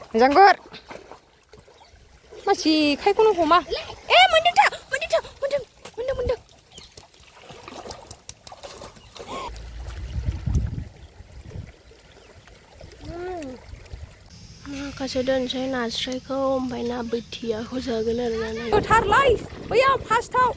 Janggut. Masih kai kuno homa. Mending dah. Mending. Kasadan saya nasrai kau ompay na betia ko sa ganar na. Tar lai. Bayar fast tau.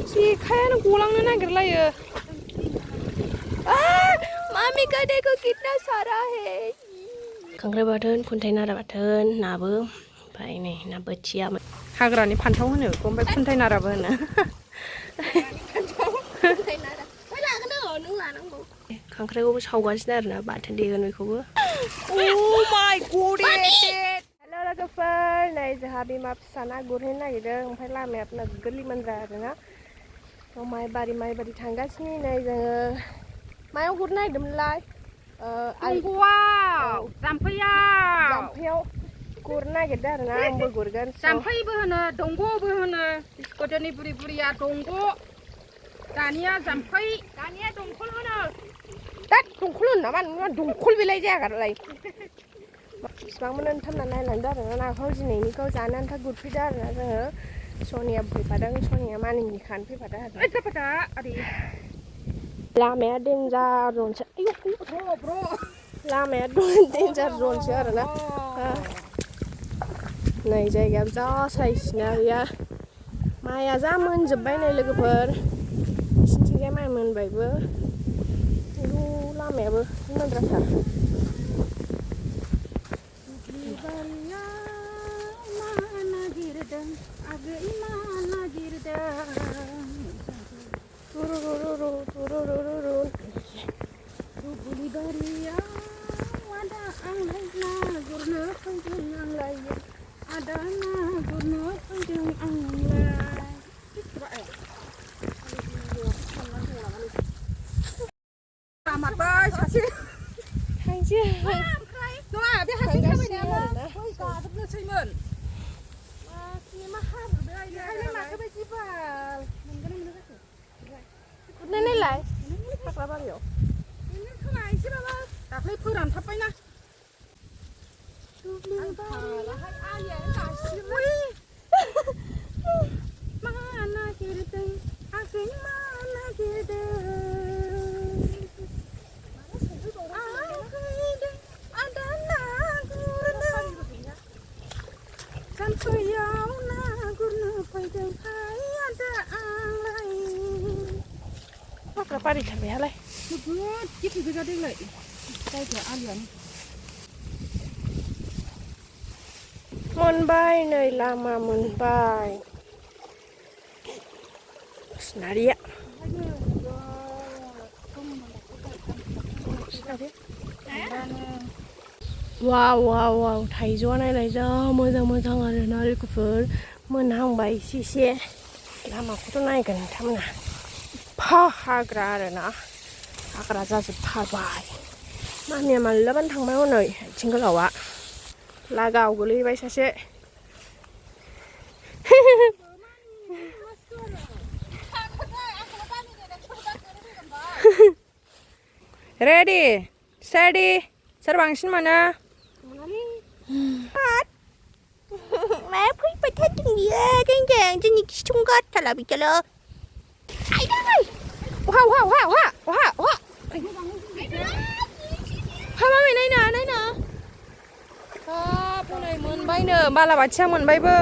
Si kai na gulang na nagerlayo. Mami kadai ko kitna sara hai. Kangkrai badan, kontainer badan, nabu, ompay nih na betia. Hagrani pantau hono, ompay kontaineraबो होनो. Kangkraiखौबो सावगासिनो आरोना बाथोन देगोन बेखौबो. Oh my god. Halo लोगोफोर, नै जोंहा बिमा फिसाना गुरहैनो नागिरदों, ओमफ्राय लामाया नोगोद लिमोनद्रा आरोना. माइ बारि थांगासिनो नै जोङो मायाव गुरनो नागिरदोंमोनलाय? दंग'आव, जाम्फैयाव गुरनो नागिरदों आरोना, आंबो गुरगोन. जाम्फैबो होनो, दंग'बो होनो. गोदोनि बुरिया दंग', दानिया जाम्फै, दानिया दंखल होनो. दंखल होनो नामा? नोंना दंखल बेलाय जायागारलाय. बिसिबां मोनथामना नायलांदों आरोना नाखौ दिनैनिखौ जानो आन्था गुरफैदों आरोना जोङो. सनिया फैफादों, सनिया मानिनि खानो फैफादों आरो. लामाया देन्जार जनसो. लामाया देन्जार जनसो आरोना. नै जायगायाव जा साइसना गैया. माइया जा मोनजोब्बाय नै लोगोफोर. बिसिनिथिंजाय माइ मोनबायबो. लामायाबो मोनद्राथार. Matbai saksi. Hangji. Doa be hasil kami ni apa? Oi ka tu seimen. Masih mahal beraya. Hai nak ke bejibal. Nenek lai. Apa bang yo? Ini kau isi bapa. Tak boleh peran tapai na. Hai ayah kasih. Mana kita? Akhir mana kita? Sampaiau na gurna paidang hai ada alai. Apa pari sampai halai? Sebut kita juga dengar. Saya ke alian. Monbai नै lama monbai. Senaria. Wow, थाइजौआ नायलाय जा मोजां आरोना लोगोफोर. मोनहांबाय एसे. लामाखौथ' नायगोन नोंथांमोना. हाग्रा आरोना. हाग्रा जाजोबथारबाय. मामिया मालाबानो थांबाय हनै आथिं गोलावा. लागाव गोलैबाय सासे. Ready, steady. Soर बांसिन मोनो? मा फैबाय थादों बियो देंदें जोंनि खिथुं गारथाला बिदिल'. Wah. Ha mami नायना. हाब हनै मोनबायनो बालाबाथिया मोनबायबो.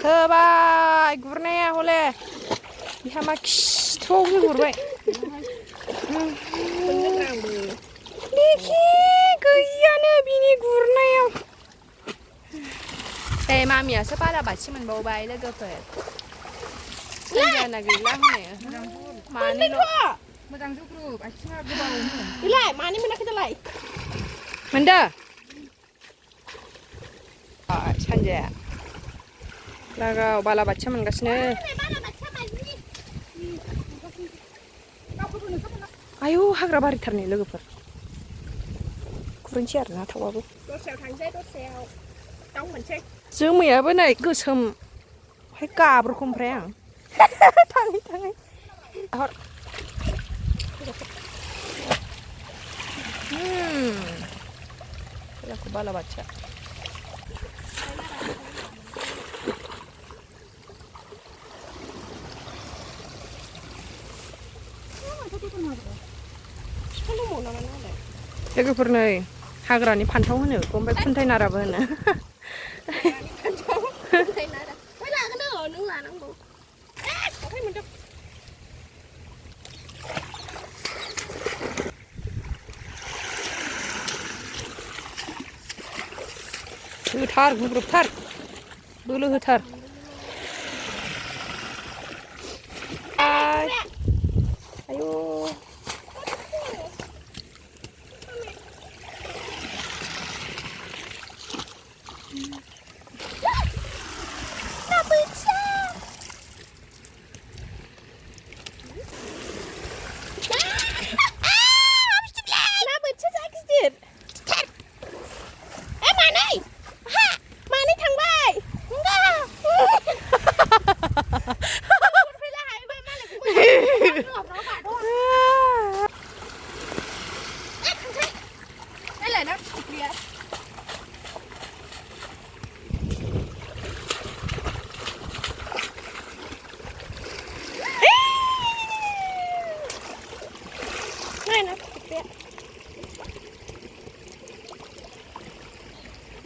होबाय गुरनाया हले. बिहा मा खिथुआव गुरबाय. Niki gैयानो बिनि गुरनायाव. मामियासो बालाबाथि मोनबावबाय लोगोफोर. जाना गैला हनै. मानोल' मोजां जुग्रुब आथिङा गोबावनो. बिलाय मानि मोनाखै दालाय? मोनदों? सानजाया लागाव बालाबाथिया मोनगासिनो. आयौ हाग्रा बारिथारनि लोगोफोर. गुरनोसै आरोना थावाबो. दस्रायाव थांसै दस्रायाव. दाउ मोनसै. जोमैयाबो नै गोसोम. ओमफ्राय गाब्र'खौ ओमफ्राय आं. थाङै. हर. जाखो बालाबाथिया बिफां दंबावो नामा नालाय लोगोफोर नै हाग्रानि फान्थाव होनो ओमफ्राय खुन्थाइ नाराबो होनो खुन्थाइ नारा ओमफ्राय लागोन औ नों लानांगौ अखाय मोनदों होथार गुग्रुबथार बोलो होथार आयु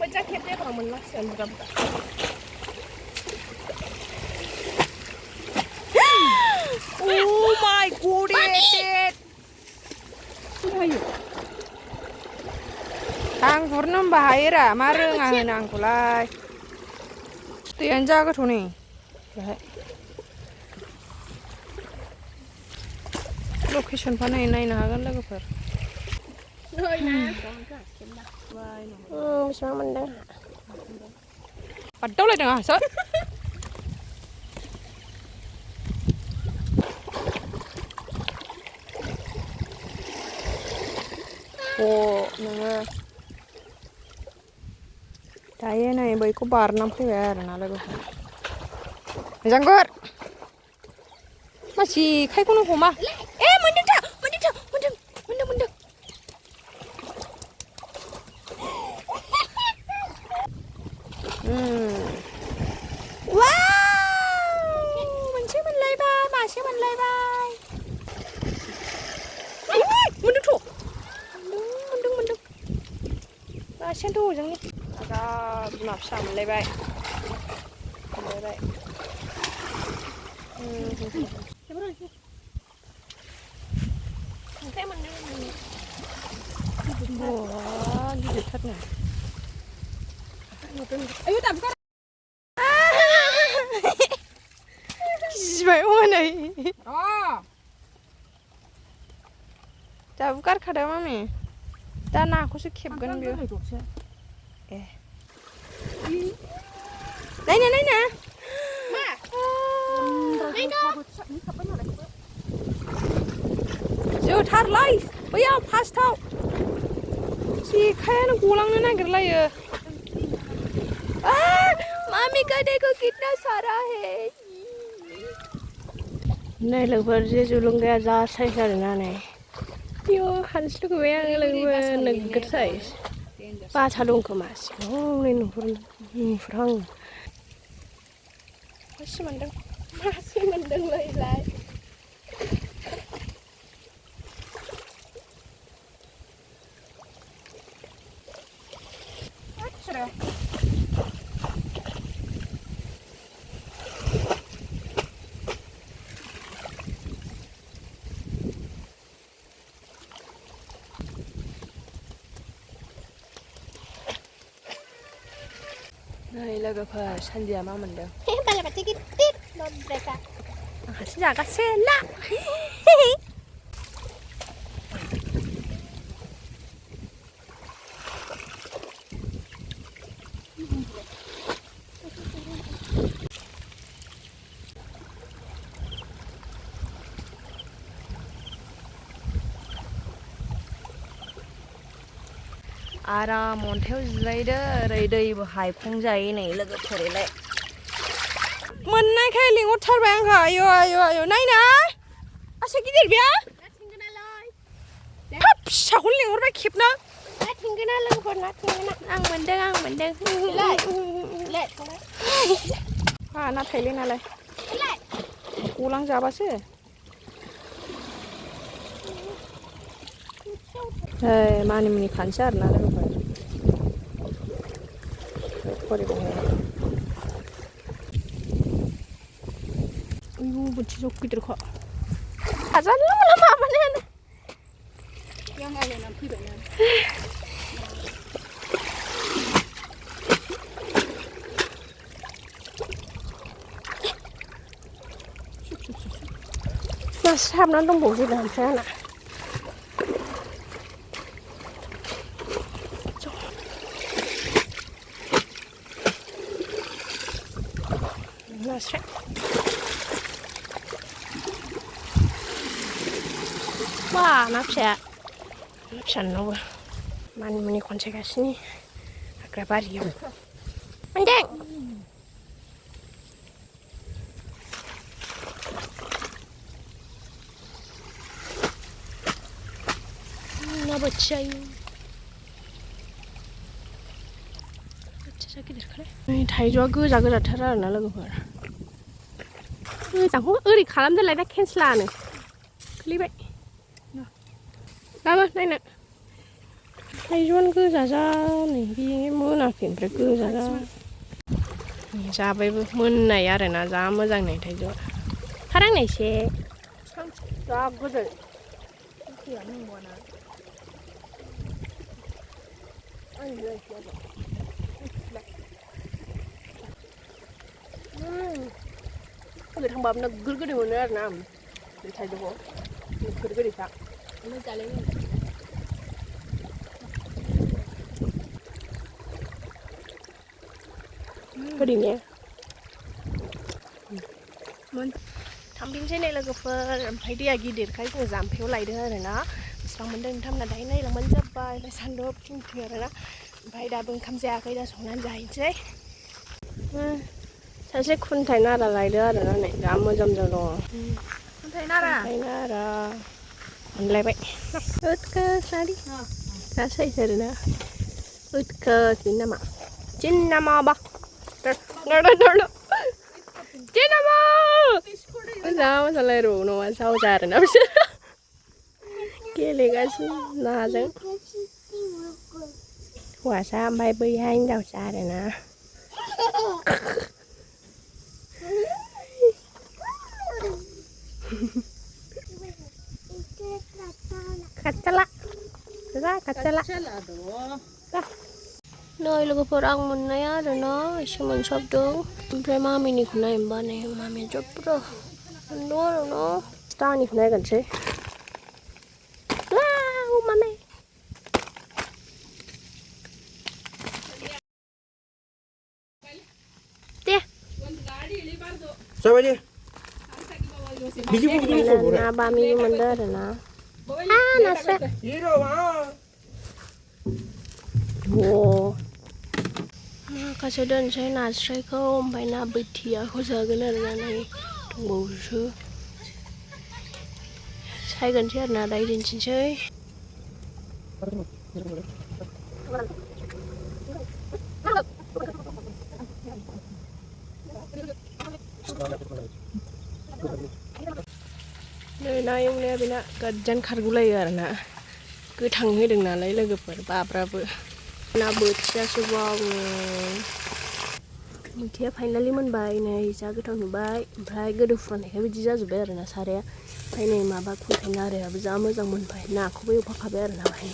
jaket dia kalau menang saya mudah. Oh my goodness. Ayo. Ang purnam bahaya mareng angin angkulai. Tian jaga tu ni. Location mana ini nahan lagu per. Noi na. Bisa mendeng. Padahal ada nggak sih? Oh, nggak. Tanya nih, baikku barnam sih ya, nala gue. Janggur. Masih kayak kuno kuma. Mendeng. Sen tu jangan ni. Ada maaf sama lebai. Saya mana? Wah, gitu ternyata. Ayo tak buka. Siapa mana ini? Oh. Tak buka kada mami. Dan aku sih kebgan biar. Naina. Ma. Naina. Jauh tar lagi. Bayar pas tahu. Si kayaknya gulang nana gerlai ya. Mami kade ko kitna sara hai. Nai lagbar je julung gaya za sai sarna nai. Yo harus lu kebayang lagbar negger sai. Pas halung kemas. Oh ini nufrang. Masih mendeng lai. Sudah. Này là cái phần săn dừa mà mình được. Ba là cái tít nó đẹp à. Săn dừa cái sen lạ. Aram monthel zaider ray bahai khongjai nei logophore lai monnai khai lingot tharbang kha ayo naina asa gidir bia hap sakul lingor ba khipna cái đó lưng con nó thì nó ăn mình đừng lại lại nó thấy lên này cú lăng ra bác sĩ đây mà mình khán giả nó đây phải có đi cùng 이거 뭐 지속기 들어가. 가자, lama apa nih? yang ada nanti banyak Mas ham nó đông bổ gì làm sao nè? Nó sẽ wah, napsa no. Mani konse kasini. Agrabario. Anjing. Nó bật chạy. Chạy cái đấy. Thấy cho cứ ra thara nó là cái chẳng không đi khám ra lại đã cancel này. Clip vậy. Đây nè. Thấy cho cứ ra này đi mưa nào phiền phải cứ ra. Ra với mưa này à rồi nó ra mưa rằng này thấy cho. Thằng này xe. Ra cái gì? Cái thằng bầm nó cứ đi một nơi nằm, để thấy được không? Cứ đi sao? nó trả lên Cái gì nhỉ? Thằng pin trên này là cái phần phải đi aghi để cái giảm phiếu lại nữa rồi nó. Xong mình đừng thăm là đấy này là mình rất bài là săn đốp chung thừa rồi đó. Phải đã bưng tham gia cái đã sống nan dài chứ. 사실 큰 대나라 라이드가 나네. 아무 점점 더. 대나라 대나라. 온라인. 으tka 사리. 사실 되나. 으tka 진나마. 진나마 봐. 너너. 진나마. sao sao lại rủ nó sao ra rồi nó. Kia liền cái là chứ. Quả sao bay bay hai đầu xa rồi nè. Kacala ra kacala nơi là cái orang mình này á rồi nó mình shop được cái mami này cũng này bên này mami chụp rồi nó rồi nó ta này cũng này gần chứ wow mami tia sao vậy đi biji bulu na mami mình đó rồi nó nó sẽ gì đâu mà wow kasi đơn sẽ là sẽ không phải là bị thiệt khó giờ cái này bù sư sai gần chết là đây đến trên chơi nơi này ông này bên ạ cái chân khát gulai ở nè cứ thằng ấy đừng là lấy là gặp phải bà bự nào bự cha sư vong mình thiếp hay là limon bay này cha cái thằng bay bay cái đồ phun này cái gì ra rồi bé rồi nè sao đấy hay này mà bà cũng thành ra đấy bây giờ mới rằng mình phải nào không biết bao bé rồi nào hay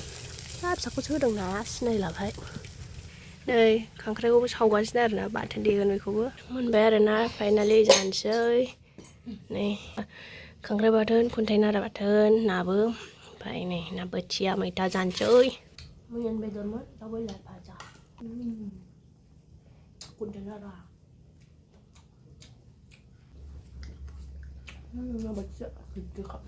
sao sao có thứ đằng nào này là vậy đây khang khai có sau quá rồi nè bạn thân đi gần với cô mình bé rồi nè phải là lấy dàn chơi này khang khai bạn thân cũng thành ra bạn thân nào bữa phải này nào bữa chia mấy ta dàn chơi mình bây giờ mất tao bây lại phải trả cũng thành ra nó bật sợ được không